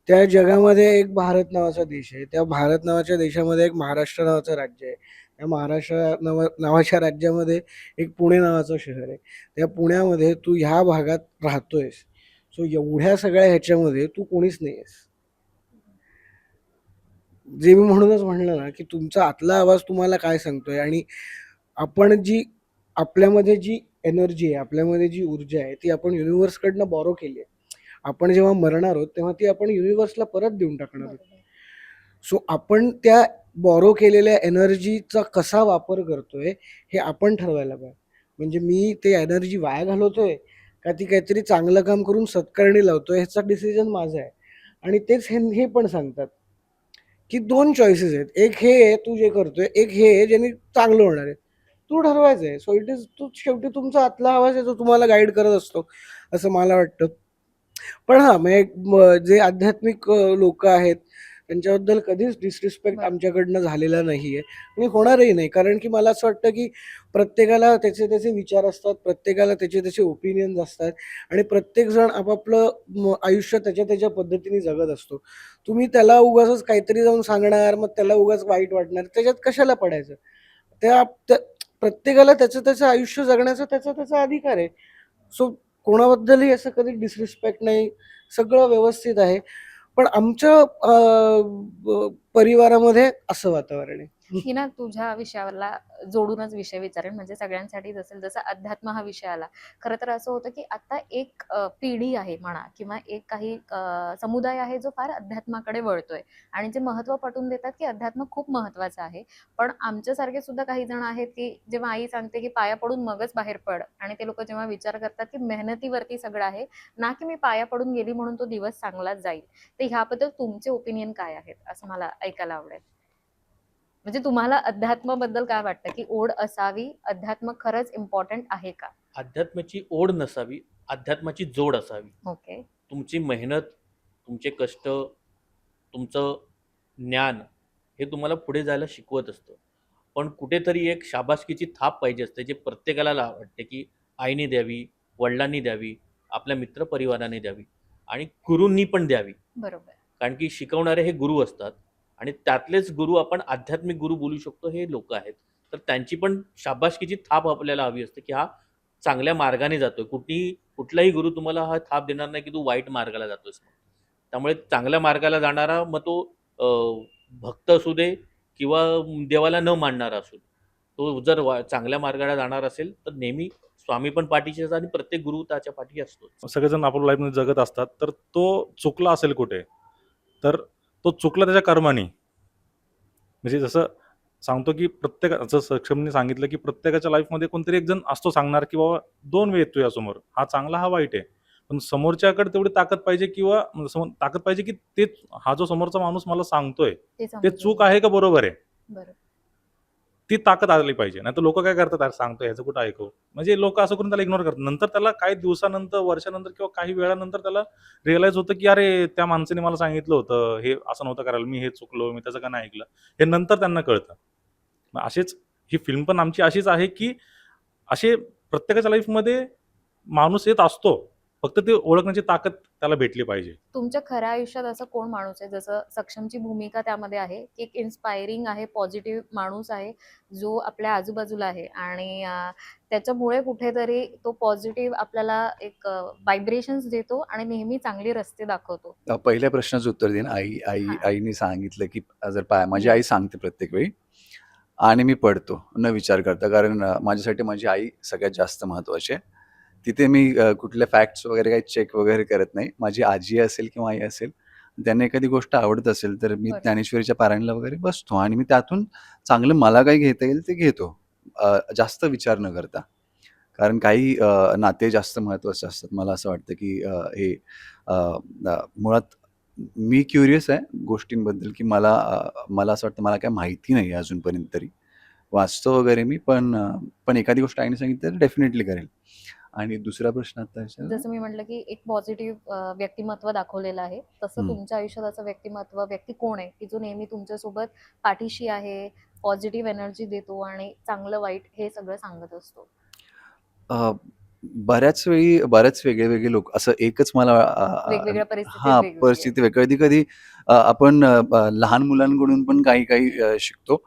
त्या जगामध्ये एक भारत नावाचा देश आहे. त्या भारत नावाच्या देशामध्ये एक महाराष्ट्र नावाचं राज्य आहे. त्या महाराष्ट्र नावाच्या राज्यामध्ये एक पुणे नावाचं शहर आहे. त्या पुण्यामध्ये तू ह्या भागात राहतोयस. सो एवढ्या सगळ्या ह्याच्यामध्ये तू कोणीच नाही आहेस. जे मी म्हणूनच म्हणलं ना, की तुमचा आतला आवाज तुम्हाला काय सांगतोय आणि आपण जी आपल्यामध्ये जी एनर्जी आहे, आपल्यामध्ये जी ऊर्जा आहे, ती आपण युनिव्हर्सकडनं बॉरो केली आहे. आपण जेव्हा मरणार आहोत, तेव्हा ती आपण युनिव्हर्सला परत देऊन टाकणार आहोत. बरोबर. सो आपण त्या बॉरो केलेल्या एनर्जीचा कसा वापर करतोय, हे आपण ठरवायला पाहिजे. म्हणजे मी ते एनर्जी वाया घालवतोय, का ती काहीतरी चांगलं काम करून सत्कारणी लावतोय, ह्याचा डिसिजन माझा आहे. आणि तेच हे पण सांगतात, की 2 चॉईसेस आहेत. एक हे आहे तू जे करतोय, एक हे आहे ज्याने चांगलं होणार आहे. तू ठरवायचं आहे. सो इट इज तो शेवटी तुमचा आतला आवाज आहे जो तुम्हाला गाईड करत असतो, असं मला वाटतं. पण हां, म्हणजे जे आध्यात्मिक लोकं आहेत, त्यांच्याबद्दल कधीच डिसरिस्पेक्ट बरोबर. आमच्याकडनं झालेला नाहीये आणि होणारही नाही. कारण की मला असं वाटतं, की प्रत्येकाला त्याचे विचार असतात, प्रत्येकाला त्याचे ओपिनियन्स असतात आणि प्रत्येकजण आपापलं आयुष्य त्याच्या पद्धतीने जगत असतो. तुम्ही त्याला उगाचच काहीतरी जाऊन सांगणार, मग त्याला उगाच वाईट वाटणार, त्याच्यात कशाला पडायचं? त्या प्रत्येकाला त्याचं आयुष्य जगण्याचा त्याचा अधिकार आहे. सो कोणाबद्दलही असं कधी डिसरिस्पेक्ट नाही. सगळं व्यवस्थित आहे. पण आमच्या परिवारामध्ये असं वातावरण आहे. मी ना तुझ्या विषयाला जोडूनच विषय विचारेन, म्हणजे सगळ्यांसाठीच असेल. जसा अध्यात्म हा विषय आला, खरं तर असं होतं की आता एक पिढी आहे म्हणा किंवा एक काही समुदाय आहे जो फार अध्यात्माकडे वळतोय आणि जे महत्त्व पटवून देतात की अध्यात्म खूप महत्त्वाचं आहे. पण आमच्यासारखे सुद्धा काही जण आहेत की जेव्हा आई सांगते की पाया पडून मगच बाहेर पड, आणि ते लोक जेव्हा विचार करतात की मेहनतीवरती सगळं आहे, ना की मी पाया पडून गेली म्हणून तो दिवस चांगलाच जाईल. तर ह्याबद्दल तुमचे ओपिनियन काय आहेत असं मला ऐकायला आवडेल. म्हणजे तुम्हाला अध्यात्माबद्दल काय वाटतं की ओढ असावी, अध्यात्म खरंच इम्पॉर्टंट आहे का? अध्यात्माची ओढ नसावी, अध्यात्माची जोड असावी. ओके. तुमची मेहनत, तुमचे कष्ट, तुमचं ज्ञान हे तुम्हाला पुढे जायला शिकवत असतं. पण कुठेतरी एक शाबासकीची थाप पाहिजे असते, जे प्रत्येकाला वाटते की आईने द्यावी, वडिलांनी द्यावी, आपल्या मित्रपरिवाराने द्यावी आणि गुरूंनी पण द्यावी. बरोबर. कारण की शिकवणारे हे गुरु असतात आणि त्यातलेच गुरु आपण आध्यात्मिक गुरु बोलू शकतो हे लोक आहेत. तर त्यांची पण शाबासकीची थाप आपल्याला हवी असते की हा चांगल्या मार्गाने जातोय. कुठलाही गुरु तुम्हाला हा थाप देणार नाही की तू वाईट मार्गाला जातोयस. त्यामुळे चांगल्या मार्गाला जाणारा मग तो भक्त असू दे किंवा देवाला न मानणारा असू दे, तो जर चांगल्या मार्गाला जाणार असेल तर नेहमी स्वामी पण पाठीशी असतात आणि प्रत्येक गुरु त्याच्या पाठी असतो. सगळेजण आपल्या लाईफमध्ये जगत असतात, तर तो चुकला असेल कुठे, तर तो चुकला त्याच्या कर्माने. म्हणजे जसं सांगतो की जसं सक्षमने सांगितलं की प्रत्येकाच्या लाईफमध्ये कोणतरी एक जण असतो सांगणार की बाबा 2 वे आहेत तुझ्यासमोर, हा चांगला हा वाईट आहे. पण समोरच्याकडे तेवढी ताकद पाहिजे किंवा ताकद पाहिजे की ते हा जो समोरचा माणूस मला सांगतोय ते ते समजलं. चूक आहे का बरोबर आहे, बरोबर. ती ताकद आली पाहिजे. नाहीतर लोक काय करतात, "अरे सांगतोय ह्याचं कुठं ऐकू." म्हणजे लोक असं करून त्याला इग्नोर करतात. नंतर त्याला काही दिवसानंतर, वर्षानंतर किंवा काही वेळानंतर त्याला रिअलाईज होतं की अरे त्या माणसाने मला सांगितलं होतं, हे असं नव्हतं करायला, मी हे चुकलो, मी त्याचं का नाही ऐकलं. हे नंतर त्यांना कळतं. मग असेच ही फिल्म पण आमची अशीच आहे की असे प्रत्येकाच्या लाईफमध्ये माणूस येत असतो. फक्त ते ओळखण्याची ताकद त्याला भेटली पाहिजे. तुमच्या खऱ्या आयुष्यात असं कोण माणूस आहे, जसं सक्षमची भूमिका त्यामध्ये आहे की एक इन्स्पायरिंग आहे, पॉझिटिव्ह माणूस आहे जो आपल्या आजूबाजूला आहे आणि त्याच्यामुळे कुठेतरी तो पॉझिटिव्ह आपल्याला एक व्हायब्रेशन्स देतो आणि नेहमी चांगले रस्ते दाखवतो. पहिल्या प्रश्नाचं उत्तर देईन. हां. आईने सांगितलं की जर माझी Yes. आई सांगते प्रत्येक वेळी आणि मी पडतो न विचार करता. कारण माझ्यासाठी माझी आई सगळ्यात जास्त महत्त्वाची आहे. तिथे मी कुठले फॅक्ट्स वगैरे काही चेक वगैरे करत नाही. माझी आजी असेल किंवा आई असेल, त्यांना एखादी गोष्ट आवडत असेल, तर मी बरोबर. ज्ञानेश्वरीच्या पारायणाला वगैरे बसतो आणि मी त्यातून चांगलं मला काही घेता येईल ते घेतो. जास्त विचार न करता. कारण काही नाते जास्त महत्त्वाचे असतात. मला असं वाटतं की हे मुळात मी क्युरियस आहे गोष्टींबद्दल की मला असं वाटतं मला काही माहिती नाही आहे अजूनपर्यंत तरी. वाचतो वगैरे मी पण एखादी गोष्ट आईने सांगितली तर डेफिनेटली करेल. आणि दुसरा प्रश्न आता विचारला? जसं मी म्हटलं की एक पॉझिटिव्ह व्यक्तिमत्व दाखवलेलं आहे, तसं हं. तुमच्या आयुष्यात असं व्यक्ती कोण आहे की जो नेहमी तुमच्यासोबत पाठीशी आहे, पॉझिटिव्ह एनर्जी देतो आणि चांगलं वाईट हे सगळं सांगत असतो? अ, बऱ्याच वेगळे लोक असं एकच मला वेगवेगळ्या परिस्थितीत हां, वेगवेगळे. परिस्थिती कधी-कधी आपण लहान मुलांकडून पण काही शिकतो.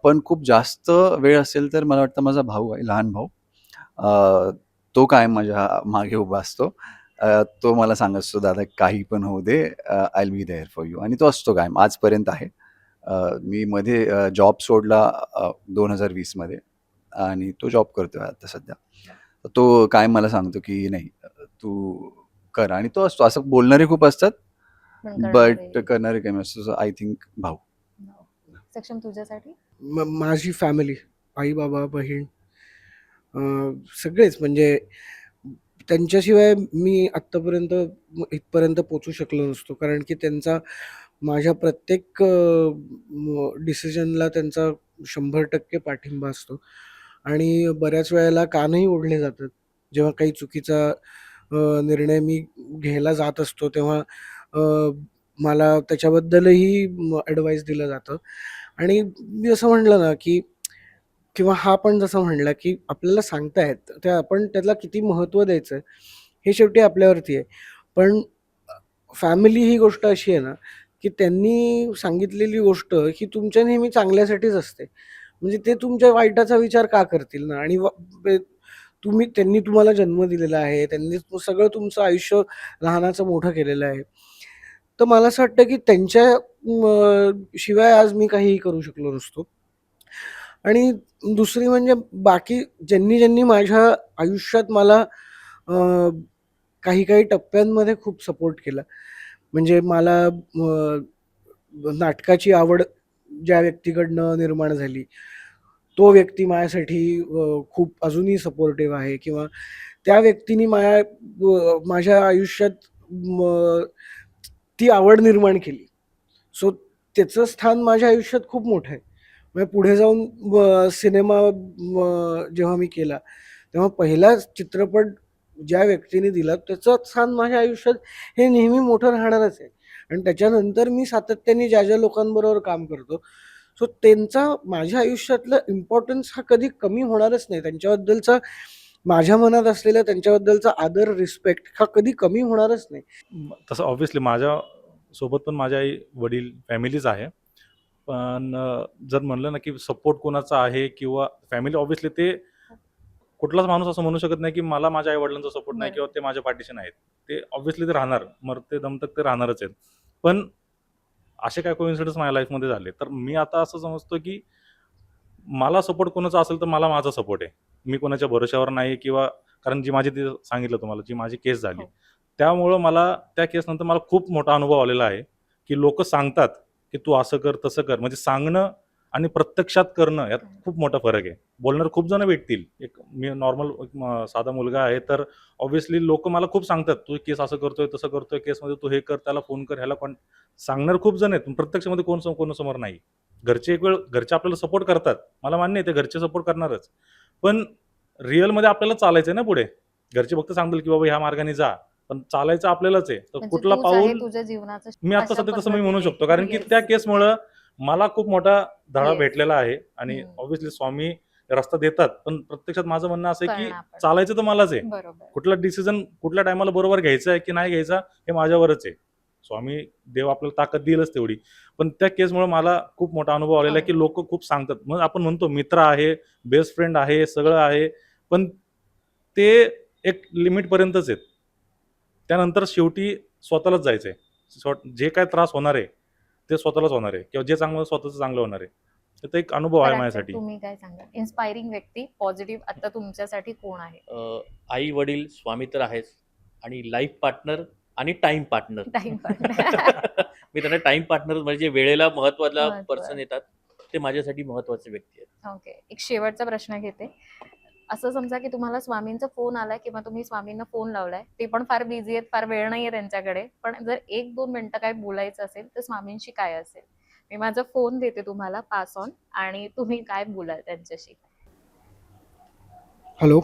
पण खूप जास्त वेळ असेल तर मला वाटतं माझा भाऊ आहे, लहान भाऊ. अ, तो कायम माझ्या मागे उभा असतो. तो मला सांगत असतो, "दादा काही पण होऊ दे, I will be there for you." आणि तो असतो कायम, आजपर्यंत आहे. मी मध्ये जॉब सोडला 2020 मध्ये आणि तो जॉब करतोय आता सध्या. तर तो कायम मला सांगतो, की "नाही, तू कर." आणि तो असतो. असं बोलणारे खूप असतात, पण करणारे. बट करणारे कमी असतात. सो आय थिंक भाऊ. सक्षम तुझ्यासाठी? माझी फॅमिली, आई-बाबा, बहीण सगळेच म्हणजे त्यांच्याशिवाय मी आत्तापर्यंत इथपर्यंत पोहोचू शकलो नसतो. कारण की त्यांचा माझ्या प्रत्येक डिसिजनला त्यांचा 100% पाठिंबा असतो आणि बऱ्याच वेळेला कानही ओढले जातात. जेव्हा काही चुकीचा निर्णय मी घ्यायला जात असतो तेव्हा अ, मला त्याच्याबद्दलही ॲडवाईस दिलं जातं आणि मी असं म्हटलं ना, की किंवा हा पण जसं म्हणला, की आपल्याला सांगतायत, तर आपण त्याला किती महत्त्व द्यायचं, हे शेवटी आपल्यावरती आहे. पण फॅमिली ही गोष्ट अशी आहे ना, की त्यांनी सांगितलेली गोष्ट ही तुमच्या नेहमी चांगल्यासाठीच असते. म्हणजे ते तुमच्या वाईटाचा विचार का करतील ना आणि त्यांनी तुम्हाला जन्म दिलेला आहे, त्यांनी सगळं तुमचं आयुष्य लहानाचं मोठं केलेलं आहे. तर मला असं वाटतं, की त्यांच्या शिवाय आज मी काहीही करू शकलो नसतो. आणि दुसरी म्हणजे बाकी ज्यांनी माझ्या आयुष्यात मला अ, काही टप्प्यांमध्ये खूप सपोर्ट केला. म्हणजे मला नाटकाची आवड ज्या व्यक्तीकडनं निर्माण झाली, तो व्यक्ती माझ्यासाठी खूप अजूनही सपोर्टिव्ह आहे किंवा त्या व्यक्तीने माझ्या आयुष्यात म ती आवड निर्माण केली. सो त्याचं स्थान माझ्या आयुष्यात खूप मोठं आहे. म्हणजे पुढे जाऊन सिनेमा जेव्हा मी केला, तेव्हा पहिला चित्रपट ज्या व्यक्तीने दिला त्याचं स्थान माझ्या आयुष्यात हे नेहमी मोठं राहणारच आहे. आणि त्याच्यानंतर मी सातत्याने ज्या लोकांबरोबर काम करतो, सो त्यांचा माझ्या आयुष्यातला इम्पोर्टन्स हा कधी कमी होणारच नाही. त्यांच्याबद्दलचा माझ्या मनात असलेला त्यांच्याबद्दलचा आदर, रिस्पेक्ट हा कधी कमी होणारच नाही. तसं ऑब्व्हियसली माझ्यासोबत पण माझे आई वडील फॅमिलीच आहे. पण जर म्हणलं ना की सपोर्ट कोणाचा आहे किंवा फॅमिली, ऑब्व्हियसली ते कुठलाच माणूस असं म्हणू शकत नाही की मला माझ्या आई वडिलांचा सपोर्ट नाही बरोबर. किंवा ते माझ्या पाठीशी नाहीत. ते ऑब्व्हियसली ते राहणार, मरते दम तक ते राहणारच आहेत. पण असे काय कोइन्सिडन्स माझ्या लाईफमध्ये झाले, तर मी आता असं समजतो की मला सपोर्ट कोणाचा असेल तर मला माझा सपोर्ट आहे. मी कोणाच्या भरोश्यावर नाही किंवा कारण जी माझी ती सांगितलं तुम्हाला जी माझी केस झाली. हो. त्यामुळं मला त्या केसनंतर मला खूप मोठा अनुभव आलेला आहे, की लोकं सांगतात, की "तू असं कर, तसं कर." म्हणजे सांगणं आणि प्रत्यक्षात करणं यात खूप मोठा फरक आहे. बोलणारे खूप जण भेटतील. एक मी नॉर्मल साधा मुलगा आहे, तर ऑब्व्हियसली लोकं मला खूप सांगतात, "तू केस असं करतोय, तसं करतोय केसमध्ये, तू हे कर, त्याला फोन कर, ह्याला सांगणारे खूप जण आहेत, पण प्रत्यक्षामध्ये कोणासमोर नाही. घरचे एक वेळ घरचे आपल्याला सपोर्ट करतात. मला मान्य आहे ते घरचे सपोर्ट करणारच. पण रिअलमध्ये आपल्याला चालायचं आहे ना पुढे. घरचे फक्त सांगतील, की "बाबा ह्या मार्गाने जा." पण चालायचं आपल्यालाच आहे. तर म्हणजे कुठला तूच आहे पाऊल तुझ्या जीवनाचं मी आता अशा सध्या तसं मी म्हणू पद्धतीने. शकतो. कारण की येस. त्या केसमुळं मला खूप मोठा धडा येस. भेटलेला आहे आणि हं. ऑब्व्हियसली स्वामी रस्ता देतात. पण प्रत्यक्षात माझं म्हणणं असं आहे, की कळणार पण. चालायचं तर मलाच आहे. बरोबर. कुठला डिसिजन कुठल्या टायमाला बरोबर घ्यायचा आहे, की नाही घ्यायचा हे माझ्यावरच आहे. स्वामी देव आपल्याला ताकद देईलच तेवढी. पण त्या केसमुळे मला खूप मोठा अनुभव आलेला आहे, की लोकं खूप सांगतात. मग आपण म्हणतो मित्र आहे, बेस्ट फ्रेंड आहे, सगळं आहे. पण ते एक लिमिटपर्यंतच आहेत. त्यानंतर शेवटी स्वतःलाच जायचंय. जे काही त्रास होणार आहे, ते स्वतःलाच होणार आहे किंवा जे चांगलं स्वतःचं चांगलं होणार आहे. तर तो एक अनुभव आहे पराग सर, माझ्यासाठी. तुम्ही काय सांगाल? इन्स्पायरिंग व्यक्ती, पॉझिटिव्ह आता तुमच्यासाठी कोण आहे? आई वडील स्वामी तर आहेच आणि लाईफ पार्टनर आणि टाइम पार्टनर. Time partner. मी त्यांना टाइम पार्टनर म्हणजे वेळेला महत्वाला महत्त्व. पर्सन येतात, ते माझ्यासाठी महत्वाचे व्यक्ती आहेत. ओके. एक शेवटचा प्रश्न घेते. असं समजा की तुम्हाला स्वामींचा फोन आलाय किंवा तुम्ही स्वामींना फोन लावलाय. ते पण फार बिझी आहेत, फार वेळ नाहीये त्यांच्याकडे. पण जर 1-2 मिनिटं काय बोलायचं असेल, तर स्वामींशी काय असेल? मी माझा फोन देते तुम्हाला पास ऑन आणि तुम्ही काय बोलाल त्यांच्याशी? हॅलो.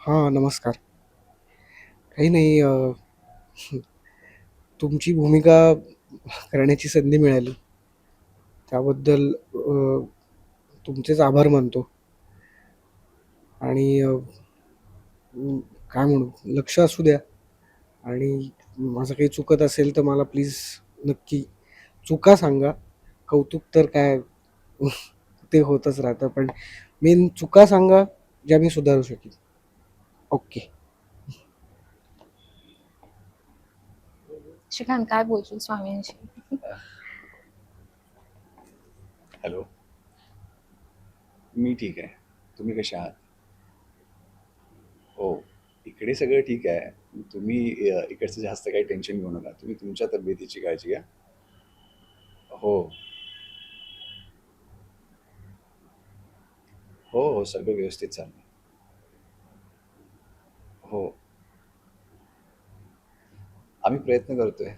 हां, नमस्कार. काही नाही, तुमची भूमिका करण्याची संधी मिळाली. त्याबद्दल तुमचेच आभार मानतो. आणि काय म्हणू, लक्ष असू द्या. आणि माझं काही चुकत असेल तर मला प्लीज नक्की चुका सांगा. कौतुक तर काय ते होतच राहतं. पण मेन चुका सांगा, ज्या मी सुधारू शकेन. ओके. श्रीकांत, काय बोलशील स्वामींशी? हॅलो. मी ठीक आहे. तुम्ही कसे आहात? हो, इकडे सगळं ठीक आहे. तुम्ही इकडचं जास्त काही टेन्शन घेऊ नका. तुम्ही तुमच्या तब्येतीची काळजी घ्या. हो. हो, सगळं व्यवस्थित चाललंय. हो, आम्ही प्रयत्न करतोय.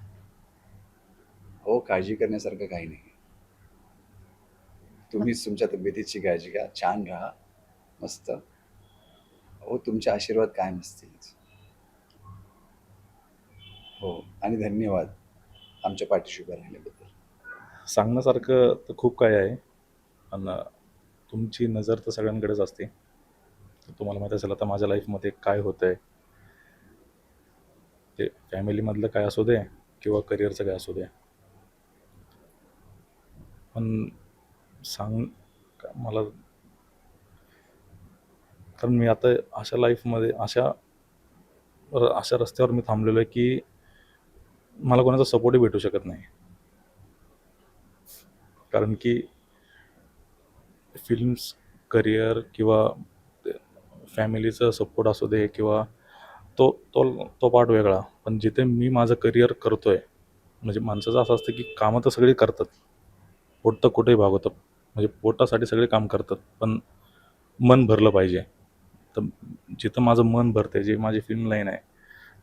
हो, काळजी करण्यासारखं काही नाही. तुम्हीच तुमच्या तब्येतीची काळजी घ्या. छान राहा. मस्त. हो, तुमचे आशीर्वाद कायम असतीलच. हो, आणि धन्यवाद आमच्या पाठीशी उभं राहिल्याबद्दल. सांगण्यासारखं तर खूप काही आहे. पण तुमची नजर तर सगळ्यांकडेच असते. तर तुम्हाला माहीत असेल आता माझ्या लाईफमध्ये काय होतंय. ते फॅमिलीमधलं काय असू दे किंवा करिअरचं काय असू दे. पण मला कारण मी आता अशा लाईफमध्ये अशा रस्त्यावर मी थांबलेलो आहे, की मला कोणाचा सपोर्टही भेटू शकत नाही. कारण की फिल्म्स करिअर किंवा फॅमिलीचा सपोर्ट असू दे किंवा तो तो तो पार्ट वेगळा, पण जिथे मी माझं करिअर करतोय, म्हणजे माणसाचं असं असतं की कामं तर सगळी करतात, पोट तर कुठेही भागवतं, म्हणजे पोटासाठी सगळे काम करतात, पण मन भरलं पाहिजे. तर जिथं माझं मन भरते, जी माझी फिल्म लाईन आहे,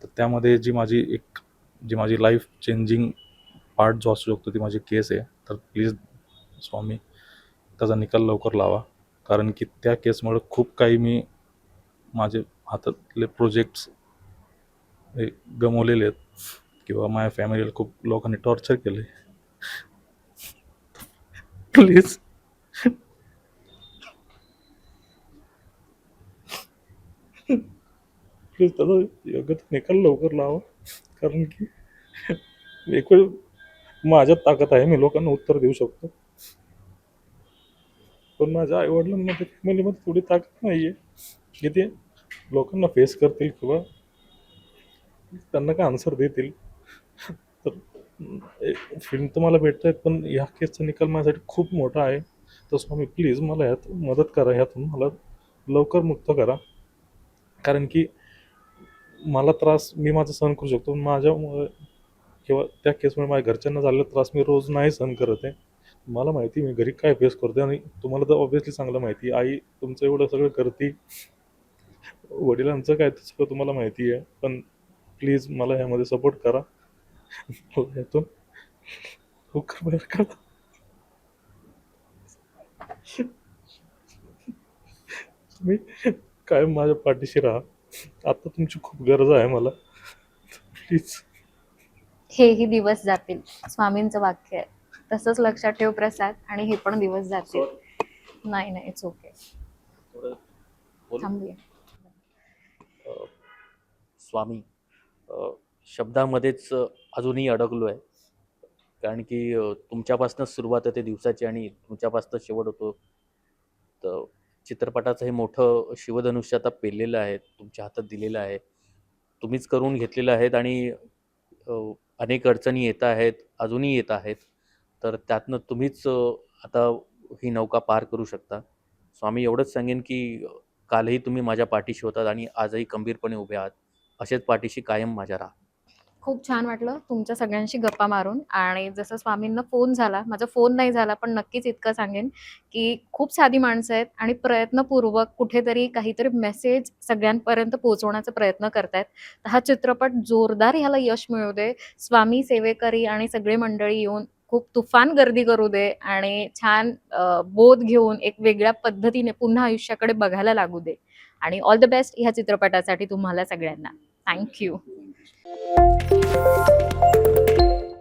तर त्यामध्ये जी माझी लाईफ चेंजिंग पार्ट जो असू शकतो ती माझी केस आहे. तर प्लीज स्वामी त्याचा निकाल लवकर लावा, कारण की त्या केसमुळे खूप काही मी माझे हातातले प्रोजेक्ट्स हे गमावलेले आहेत किंवा माझ्या फॅमिलीला खूप लोकांनी टॉर्चर केले. प्लीज प्लीज त्याचा योग्य तो निकाल लवकर लावा, कारण की एक वेळ माझ्यात ताकद आहे, मी लोकांना उत्तर देऊ शकतो, पण माझ्या आईवडिलांमध्ये फॅमिलीमध्ये थोडी ताकद नाही आहे की ते लोकांना फेस करतील किंवा त्यांना काय आन्सर देतील. तर फिल्म तर मला भेटत आहेत, पण ह्या केसचा निकाल माझ्यासाठी खूप मोठा आहे. तर स्वामी प्लीज मला ह्यात मदत करा, ह्यातून मला लवकर मुक्त करा, कारण की मला त्रास मी माझा सहन करू शकतो, पण माझ्यामुळे किंवा त्या केसमुळे माझ्या घरच्यांना झालेला त्रास मी रोज नाही सहन करत आहे. मला माहिती आहे मी घरी काय फेस करतो, आणि तुम्हाला तर ऑब्व्हियसली चांगलं माहिती आहे, आई तुमचं एवढं सगळं करते, वडिलांचं काय ते सगळं तुम्हाला माहिती आहे, पण प्लीज मला ह्यामध्ये सपोर्ट करा. मला ह्यातून लवकर बाहेर काढा. तुम्ही कायम माझ्या पाठीशी राहा, आता तुमची खूप गरज आहे मला, प्लीज. हेही दिवस जातील, स्वामींचं वाक्य आहे. तसंच लक्षात ठेव प्रसाद, आणि हे पण दिवस जातील. नाही नाही, इट्स ओके. थोडं बोलू? थांबूया. अ, स्वामी, शब्दामध्येच अजूनही अडकलो आहे, कारण की तुमच्यापासूनच सुरुवात होते दिवसाची आणि तुमच्यापासूनच शेवट होतो. तर चित्रपटाचं हे मोठं शिवधनुष्य आता पेललेलं आहे, तुमच्या हातात दिलेलं आहे, तुम्हीच करून घेतलेलं आहेत, आणि अ, अनेक अडचणी येत आहेत, अजूनही येत आहेत. तर त्यातनं तुम्हीच आता ही नौका पार करू शकता. स्वामी, एवढंच सांगेन की कालही तुम्ही माझ्या पाठीशी होतात आणि आजही खंबीरपणे उभे आहात. असेच पाठीशी कायम माझ्या राहा. खूप छान वाटलं तुमच्या सगळ्यांशी गप्पा मारून. आणि जसं स्वामींना फोन झाला, माझा फोन नाही झाला, पण नक्कीच इतकं सांगेन की खूप साधी माणसं आहेत आणि प्रयत्नपूर्वक कुठेतरी काहीतरी मेसेज सगळ्यांपर्यंत पोहोचवण्याचा प्रयत्न करतायत. तर हा चित्रपट जोरदार ह्याला यश मिळू दे. स्वामी सेवेकरी आणि सगळी मंडळी येऊन खूप तुफान गर्दी करू दे आणि छान बोध घेऊन एक वेगळ्या पद्धतीने पुन्हा आयुष्याकडे बघायला लागू दे. आणि ऑल द बेस्ट ह्या चित्रपटासाठी तुम्हाला सगळ्यांना. Thank you.